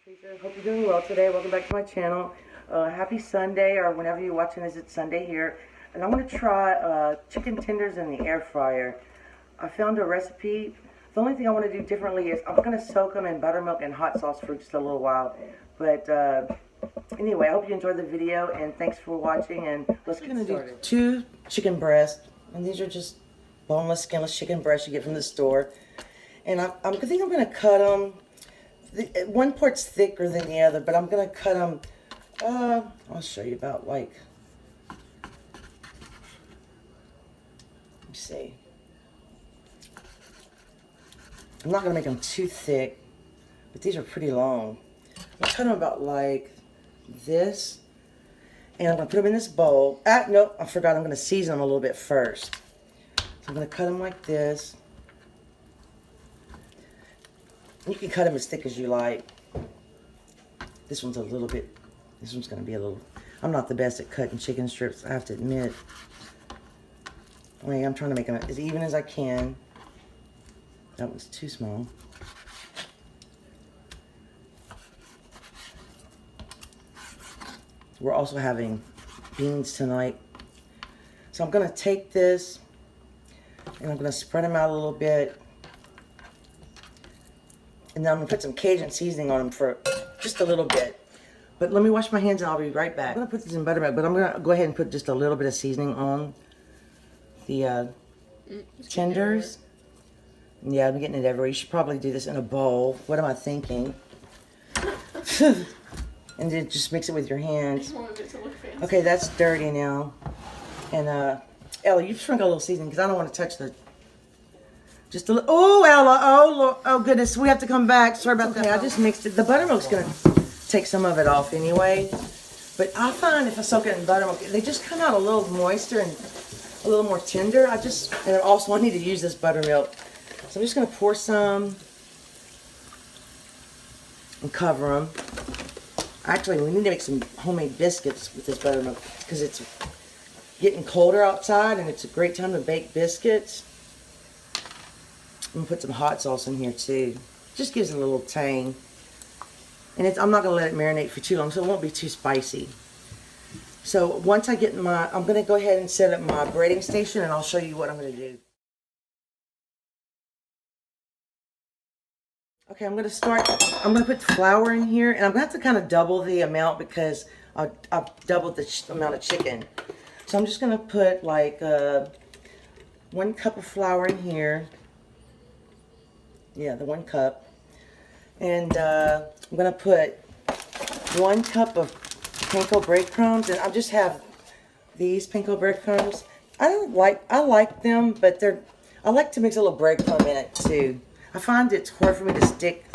Tressa. Hope you're doing well today. Welcome back to my channel. Happy Sunday, or whenever you're watching this, it's Sunday here. And I'm going to try chicken tenders in the air fryer. I found a recipe. The only thing I want to do differently is I'm going to soak them in buttermilk and hot sauce for just a little while. But anyway, I hope you enjoyed the video, and thanks for watching. And let's get started. 2 chicken breasts, and these are just boneless, skinless chicken breasts you get from the store. And I think I'm going to cut them. One part's thicker than the other, but I'm going to cut them, I'll show you about like, let me see. I'm not going to make them too thick, but these are pretty long. I'll cut them about like this, and I'm going to put them in this bowl. No, I forgot, I'm going to season them a little bit first. So I'm going to cut them like this. You can cut them as thick as you like. This one's going to be a little, I'm not the best at cutting chicken strips, I have to admit. I'm trying to make them as even as I can. That one's too small. We're also having beans tonight. So I'm going to take this and I'm going to spread them out a little bit. And then I'm going to put some Cajun seasoning on them for just a little bit. But let me wash my hands and I'll be right back. I'm going to put this in buttermilk, but I'm going to go ahead and put just a little bit of seasoning on the tenders. Yeah, I'm getting it everywhere. You should probably do this in a bowl. What am I thinking? And then just mix it with your hands. Okay, that's dirty now. And Ella, you sprinkle a little seasoning because I don't want to touch the... Just a little. Oh, Ella. Oh, Lord. Oh, goodness. We have to come back. Sorry about that. I just mixed it. The buttermilk's going to take some of it off anyway. But I find if I soak it in buttermilk, they just come out a little moister and a little more tender. And also I need to use this buttermilk. So I'm just going to pour some and cover them. Actually, we need to make some homemade biscuits with this buttermilk because it's getting colder outside and it's a great time to bake biscuits. I'm going to put some hot sauce in here too. Just gives it a little tang. And I'm not going to let it marinate for too long so it won't be too spicy. So once I get I'm going to go ahead and set up my braiding station and I'll show you what I'm going to do. Okay, I'm going to put flour in here, and I'm going to have to kind of double the amount because I've doubled the amount of chicken. So I'm just going to put like 1 cup of flour in here. Yeah, the 1 cup. And I'm going to put 1 cup of panko breadcrumbs, and I just have these panko breadcrumbs. I like them, but I like to mix a little breadcrumb in it too. I find it's hard for me to stick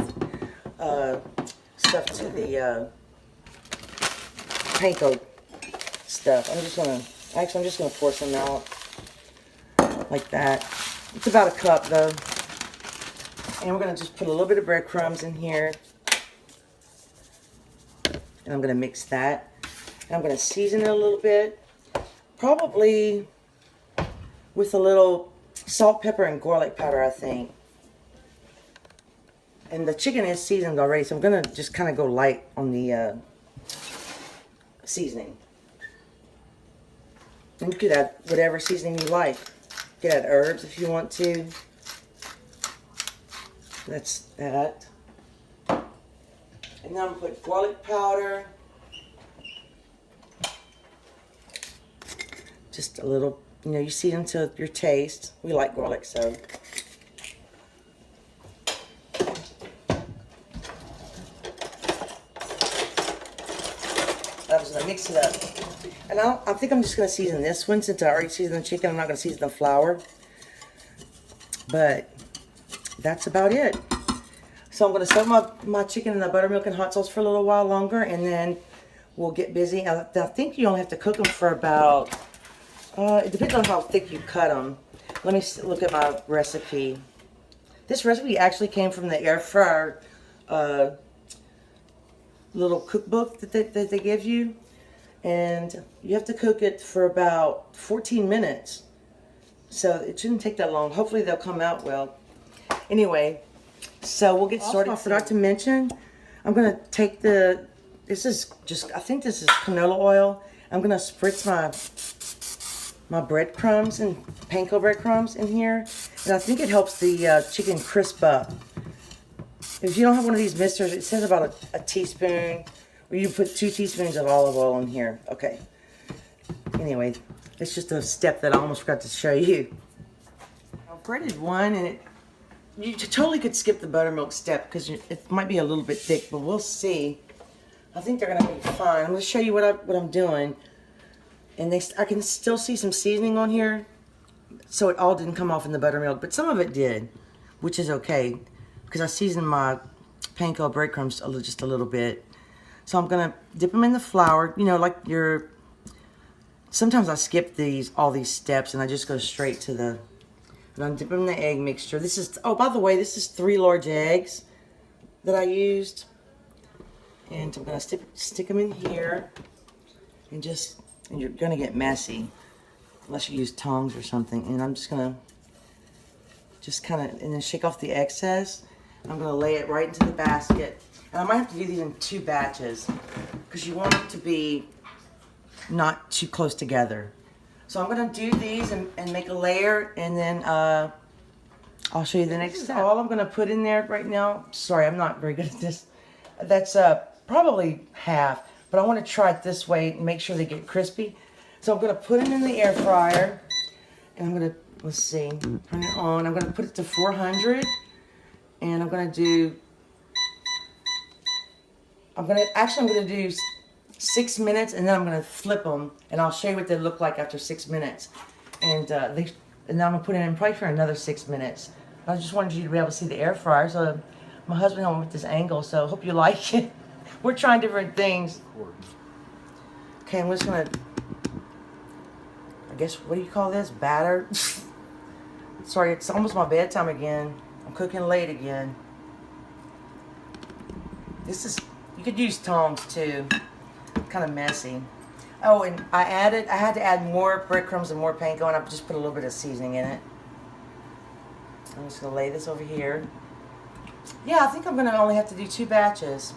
stuff to the panko stuff. I'm just gonna pour some out like that. It's about 1 cup though. And we're gonna just put a little bit of breadcrumbs in here. And I'm gonna mix that. And I'm gonna season it a little bit. Probably with a little salt, pepper, and garlic powder, I think. And the chicken is seasoned already, so I'm going to just kind of go light on the seasoning. And you could add whatever seasoning you like. You could add herbs if you want to. That's that. And then I'm going to put garlic powder. Just a little, you season to your taste. We like garlic, so... I'm just going to mix it up. And I think I'm just going to season this one since I already seasoned the chicken. I'm not going to season the flour. But that's about it. So I'm going to soak my chicken in the buttermilk and hot sauce for a little while longer. And then we'll get busy. I think you only have to cook them for about... it depends on how thick you cut them. Let me look at my recipe. This recipe actually came from the air fryer little cookbook that they give you, and you have to cook it for about 14 minutes, so it shouldn't take that long. Hopefully they'll come out well. Anyway, so we'll get started. I forgot to mention, I'm going to take this is just, I think this is canola oil. I'm going to spritz my breadcrumbs and panko breadcrumbs in here. And I think it helps the chicken crisp up. If you don't have one of these mixers, it says about a teaspoon, or you put 2 teaspoons of olive oil in here. Okay. Anyway, it's just a step that I almost forgot to show you. I breaded one, and you totally could skip the buttermilk step because it might be a little bit thick, but we'll see. I think they're gonna be fine. I'm gonna show you what I'm doing, and I can still see some seasoning on here, so it all didn't come off in the buttermilk, but some of it did, which is okay because I seasoned my panko breadcrumbs just a little bit. So I'm gonna dip them in the flour. You know, like sometimes I skip all these steps and I just go straight to and I'm dipping in the egg mixture. This is, oh, by the way, this is 3 large eggs that I used. And I'm gonna stick them in here and you're gonna get messy unless you use tongs or something. And I'm just gonna and then shake off the excess. I'm gonna lay it right into the basket. And I might have to do these in 2 batches because you want it to be not too close together. So I'm gonna do these and make a layer, and then I'll show you the next step. All I'm gonna put in there right now. Sorry, I'm not very good at this. That's probably half, but I want to try it this way and make sure they get crispy. So I'm gonna put them in the air fryer, and I'm gonna, let's see, turn it on. I'm gonna put it to 400, and I'm gonna do 6 minutes, and then I'm gonna flip them, and I'll show you what they look like after 6 minutes. And then I'm gonna put it in probably for another 6 minutes. I just wanted you to be able to see the air fryer. So my husband helped me with this angle, so I hope you like it. We're trying different things. Okay, I'm just gonna, I guess, what do you call this? Batter? Sorry, it's almost my bedtime again. I'm cooking late again. This is, you could use tongs too. Kind of messy. Oh, and I had to add more breadcrumbs and more panko, and I just put a little bit of seasoning in it. I'm just gonna lay this over here. Yeah, I think I'm gonna only have to do 2 batches.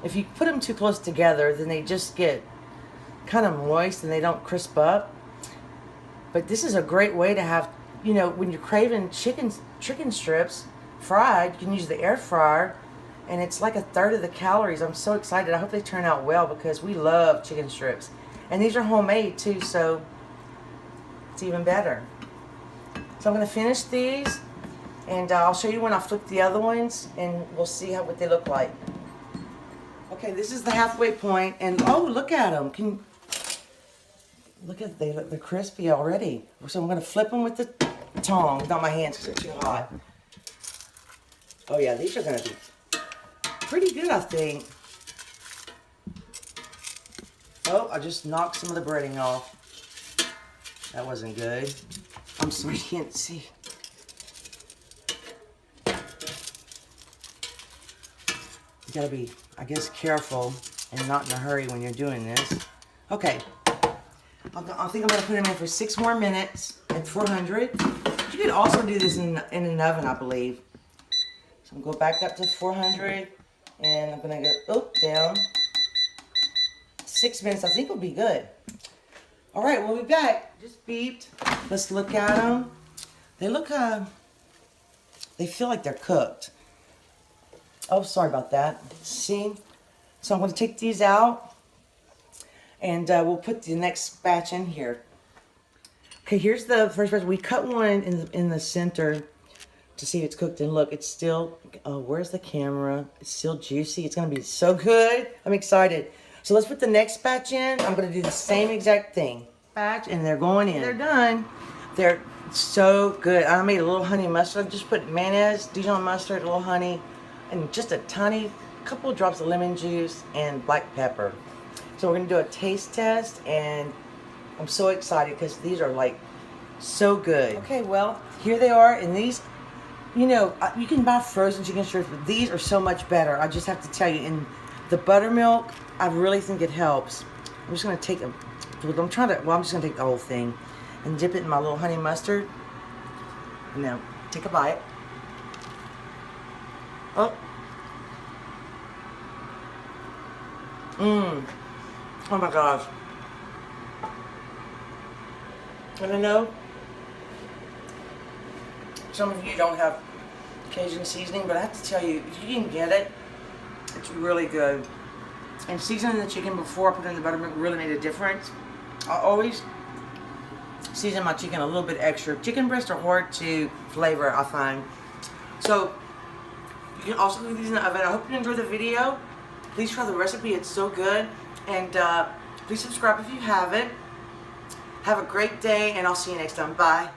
If you put them too close together, then they just get kind of moist and they don't crisp up. But this is a great way to have, you know, when you're craving chicken strips fried, you can use the air fryer, and it's like 1/3 of the calories. I'm so excited. I hope they turn out well because we love chicken strips. And these are homemade too, so it's even better. So I'm gonna finish these, and I'll show you when I flip the other ones, and we'll see what they look like. Okay, this is the halfway point, and oh, look at them. Look at, they're crispy already. So I'm gonna flip them with the tongs, not my hands because they're too hot. Oh yeah, these are gonna be pretty good, I think. Oh, I just knocked some of the breading off. That wasn't good. I'm sorry, you can't see. You gotta be, I guess, careful and not in a hurry when you're doing this. Okay. I think I'm gonna put them in for 6 more minutes at 400. You could also do this in an oven, I believe. So I'm gonna go back up to 400, and I'm gonna go down. 6 minutes, I think will be good. All right, we'll be back. Just beeped. Let's look at them. They look, they feel like they're cooked. Oh, sorry about that. See? So I'm gonna take these out, and we'll put the next batch in here. Okay, here's the first batch. We cut one in the center to see if it's cooked, and look, it's still, oh, where's the camera? It's still juicy. It's gonna be so good. I'm excited. So let's put the next batch in. I'm gonna do the same exact thing. Batch, and they're going in. They're done. They're so good. I made a little honey mustard. Just put mayonnaise, Dijon mustard, a little honey, and just a tiny couple of drops of lemon juice and black pepper. So we're gonna do a taste test, and I'm so excited because these are like so good. Okay, well, here they are, and these, you know, you can buy frozen chicken strips, but these are so much better. I just have to tell you, and the buttermilk, I really think it helps. I'm just gonna take them. I'm just gonna take the whole thing and dip it in my little honey mustard. And now, take a bite. Oh. Oh my gosh. And I know some of you don't have Cajun seasoning, but I have to tell you, if you can get it, it's really good. And seasoning the chicken before I put it in the buttermilk really made a difference. I always season my chicken a little bit extra. Chicken breasts are hard to flavor, I find. So you can also leave these in the oven. I hope you enjoyed the video. Please try the recipe, it's so good. And please subscribe if you haven't. Have a great day, and I'll see you next time. Bye.